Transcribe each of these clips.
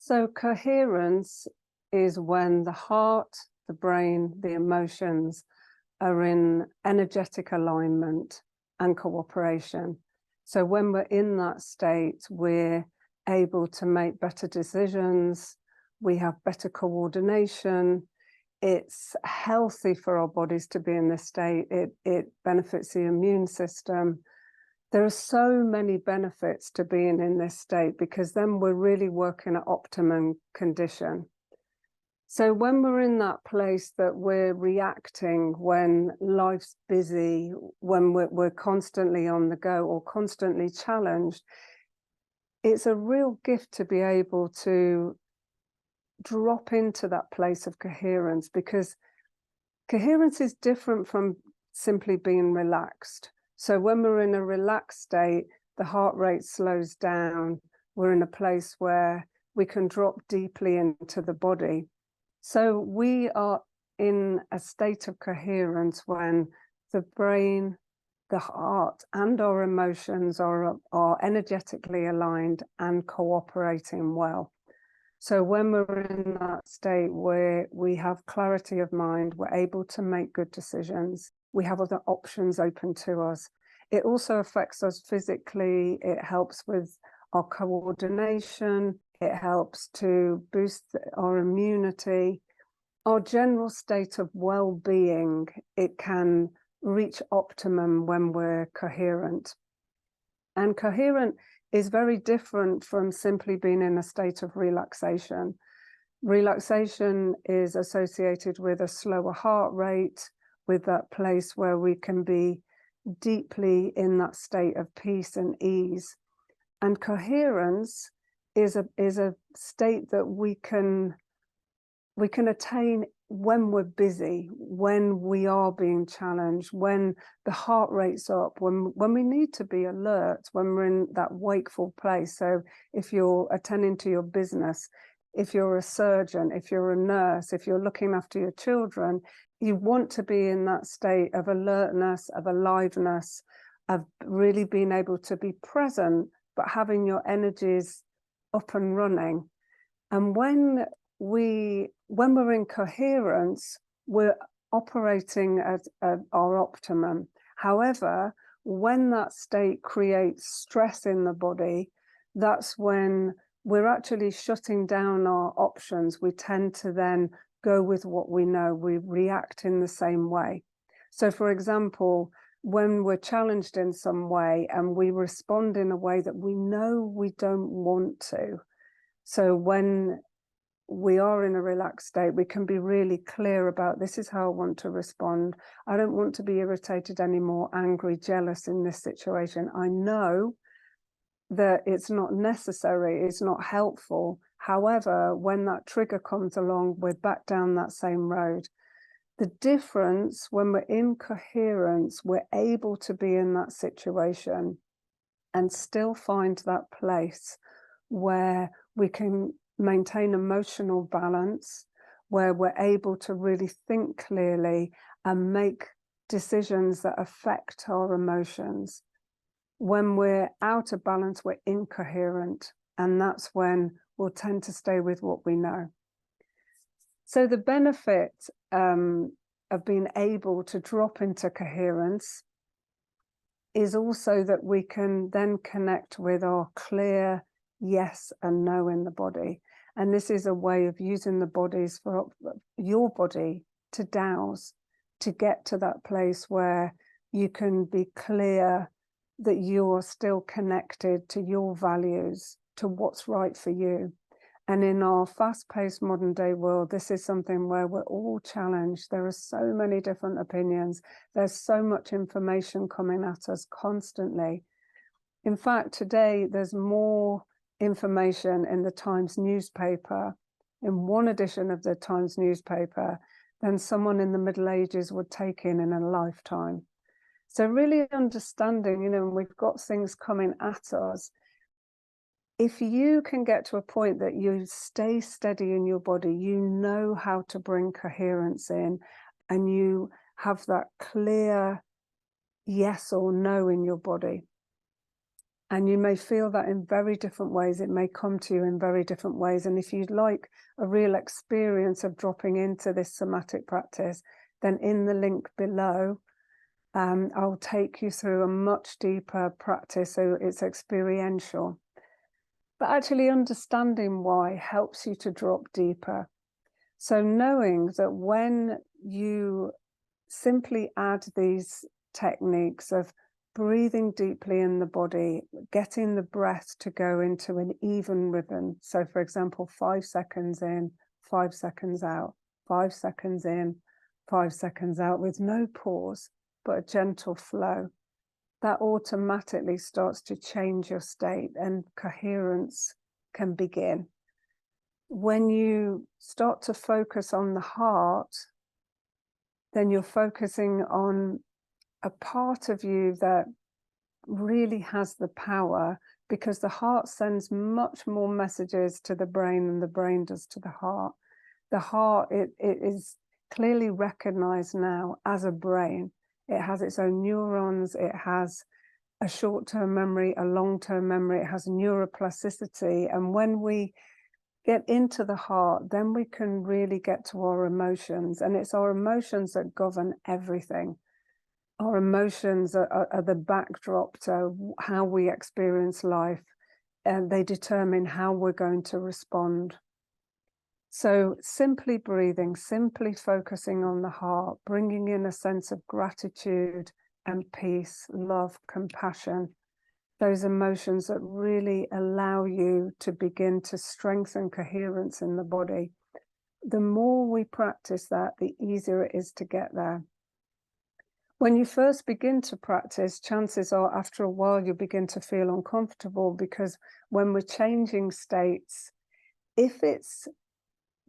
So coherence is when the heart, the brain, the emotions are in energetic alignment and cooperation. So when we're in that state, we're able to make better decisions, we have better coordination. It's healthy for our bodies to be in this state. It benefits the immune system. There are so many benefits to being in this state, because then we're really working at optimum condition. So when we're in that place that we're reacting, when life's busy, when we're constantly on the go or constantly challenged, it's a real gift to be able to drop into that place of coherence, because coherence is different from simply being relaxed. So when we're in a relaxed state, the heart rate slows down. We're in a place where we can drop deeply into the body. So we are in a state of coherence when the brain, the heart, and our emotions are energetically aligned and cooperating well. So when we're in that state where we have clarity of mind, we're able to make good decisions, we have other options open to us. It also affects us physically. It helps with our coordination. It helps to boost our immunity. Our general state of well-being, it can reach optimum when we're coherent. And coherent is very different from simply being in a state of relaxation. Relaxation is associated with a slower heart rate, with that place where we can be deeply in that state of peace and ease. And coherence is a state that we can attain when we're busy, when we are being challenged, when the heart rate's up, when we need to be alert, when we're in that wakeful place. So if you're attending to your business, if you're a surgeon, if you're a nurse, if you're looking after your children, you want to be in that state of alertness, of aliveness, of really being able to be present, but having your energies up and running. And when we're in coherence, we're operating at our optimum. However, when that state creates stress in the body, that's when we're actually shutting down our options. We tend to then go with what we know. We react in the same way. So for example, when we're challenged in some way and we respond in a way that we know we don't want to. So when we are in a relaxed state, we can be really clear about, this is how I want to respond. I don't want to be irritated anymore, angry, jealous in this situation. I know that it's not necessary, it's not helpful. However, when that trigger comes along, we're back down that same road. The difference, when we're in coherence, we're able to be in that situation and still find that place where we can maintain emotional balance, where we're able to really think clearly and make decisions that affect our emotions. When we're out of balance, we're incoherent, and that's when we'll tend to stay with what we know. So the benefit of being able to drop into coherence is also that we can then connect with our clear yes and no in the body. And this is a way of using the bodies for your body to douse, to get to that place where you can be clear that you're still connected to your values, to what's right for you. And in our fast-paced modern day world, this is something where we're all challenged. There are so many different opinions. There's so much information coming at us constantly. In fact, today there's more information in the Times newspaper, in one edition of the Times newspaper, than someone in the Middle Ages would take in a lifetime. So really understanding, we've got things coming at us. If you can get to a point that you stay steady in your body, you know how to bring coherence in, and you have that clear yes or no in your body, And you may feel that in very different ways. It may come to you in very different ways. And if you'd like a real experience of dropping into this somatic practice, then in the link below, I'll take you through a much deeper practice, so it's experiential. But actually understanding why helps you to drop deeper. So knowing that when you simply add these techniques of breathing deeply in the body, getting the breath to go into an even rhythm. So for example, 5 seconds in, 5 seconds out, 5 seconds in, 5 seconds out, with no pause, but a gentle flow. That automatically starts to change your state and coherence can begin. When you start to focus on the heart, then you're focusing on a part of you that really has the power, because the heart sends much more messages to the brain than the brain does to the heart. The heart, it is clearly recognized now as a brain. It has its own neurons, it has a short-term memory, a long-term memory, it has neuroplasticity. And when we get into the heart, then we can really get to our emotions. And it's our emotions that govern everything. Our emotions are the backdrop to how we experience life, and they determine how we're going to respond. So simply breathing, simply focusing on the heart, bringing in a sense of gratitude and peace, love, compassion, those emotions that really allow you to begin to strengthen coherence in the body. The more we practice that, the easier it is to get there. When you first begin to practice, chances are after a while you begin to feel uncomfortable, because when we're changing states,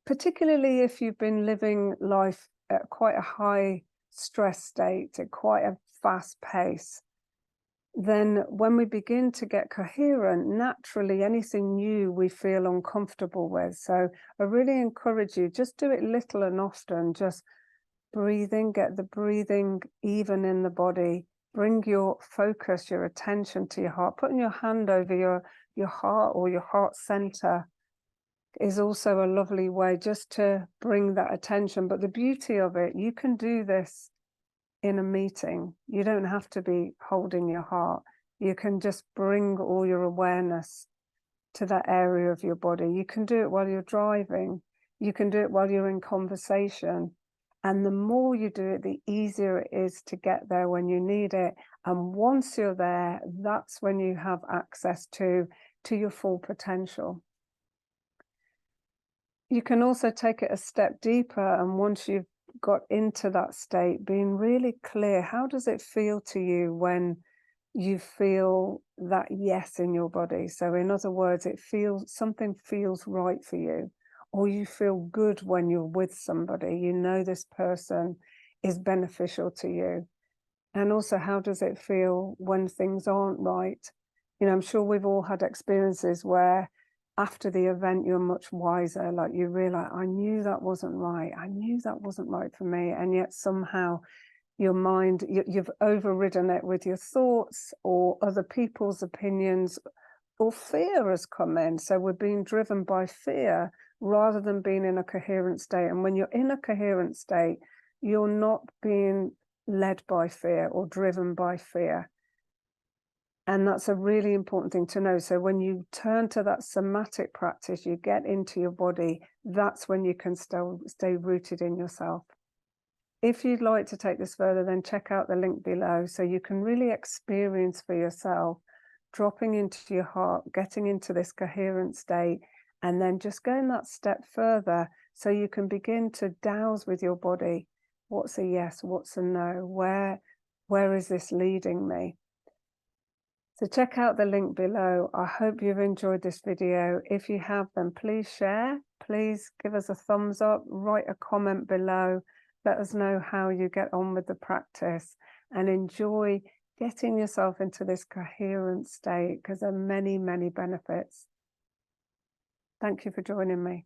particularly if you've been living life at quite a high stress state, at quite a fast pace, then when we begin to get coherent, naturally anything new we feel uncomfortable with. So I really encourage you, just do it little and often, just breathing, get the breathing even in the body, bring your focus, your attention to your heart, putting your hand over your heart or your heart center is also a lovely way just to bring that attention. But the beauty of it, you can do this in a meeting. You don't have to be holding your heart. You can just bring all your awareness to that area of your body. You can do it while you're driving. You can do it while you're in conversation. And the more you do it, the easier it is to get there when you need it. And once you're there, that's when you have access to your full potential. You can also take it a step deeper, and once you've got into that state, being really clear, how does it feel to you when you feel that yes in your body? So in other words, something feels right for you, or you feel good when you're with somebody, you know this person is beneficial to you. And also, how does it feel when things aren't right? You know, I'm sure we've all had experiences where after the event, you're much wiser, like you realize, I knew that wasn't right. I knew that wasn't right for me. And yet somehow your mind, you've overridden it with your thoughts or other people's opinions, or fear has come in. So we're being driven by fear rather than being in a coherent state. And when you're in a coherent state, you're not being led by fear or driven by fear. And that's a really important thing to know. So when you turn to that somatic practice, you get into your body, that's when you can still stay rooted in yourself. If you'd like to take this further, then check out the link below so you can really experience for yourself dropping into your heart, getting into this coherent state, and then just going that step further so you can begin to douse with your body. What's a yes? What's a no? Where is this leading me? So check out the link below. I hope you've enjoyed this video. If you have, then please share. Please give us a thumbs up, write a comment below. Let us know how you get on with the practice, and enjoy getting yourself into this coherent state, because there are many, many benefits. Thank you for joining me.